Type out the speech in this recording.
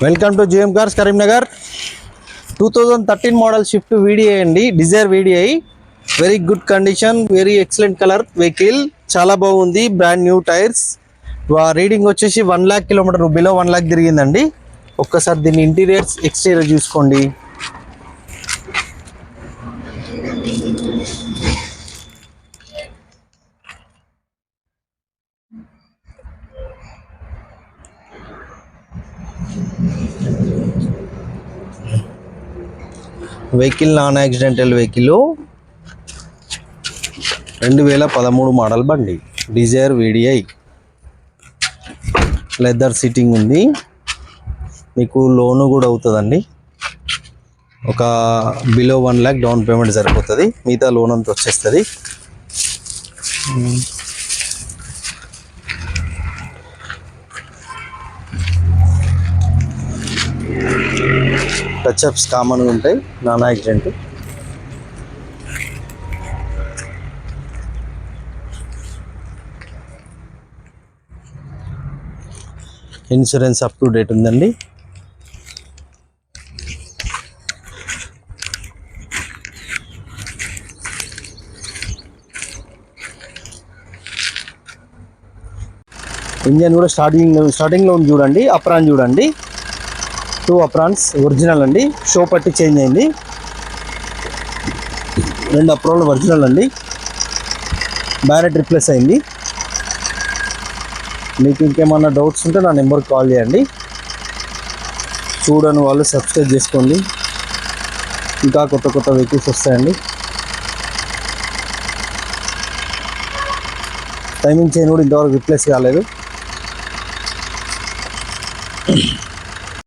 Welcome to GM cars Karimnagar. 2013 model Swift VDI అండి, Dzire VDI. Very good condition, very excellent colour vehicle, చాలా బాగుంది. Brand new tyres. Reading వచ్చేసి 1 lakh kilometre, below 1 lakh తిరిగిందండి. ఒక్కసారి దీని interiors exterior చూసుకోండి. Vehicle non accidental vehicle, 2013 model బండి, Dzire VDI. Leather seating ఉంది. మీకు లోను కూడా అవుతుందండి. ఒక బిలో 1 lakh డౌన్ పేమెంట్ సరిపోతుంది, మిగతా లోన్ అంతా వచ్చేస్తుంది. టచ్అప్స్ కామన్గా ఉంటాయి, non accident. Insurance up to date ఉందండి. ఇంజన్ కూడా స్టార్టింగ్లో ఉంది చూడండి. అప్రాన్ చూడండి, 2 అప్రాన్స్ ఒరిజినల్ అండి. షో పట్టి చేంజ్ అయింది. 2 అప్రాన్లు ఒరిజినల్ అండి. బ్యారెట్ రిప్లేస్ అయింది. మీకు ఇంకేమన్నా డౌట్స్ ఉంటే నా నెంబర్కి కాల్ చేయండి. చూడని వాళ్ళు సబ్స్క్రైబ్ చేసుకోండి, ఇంకా కొత్త కొత్త వెహికల్స్ వస్తాయండి. టైమింగ్ చైన్ కూడా ఇంతవరకు రిప్లేస్ కాలేదు.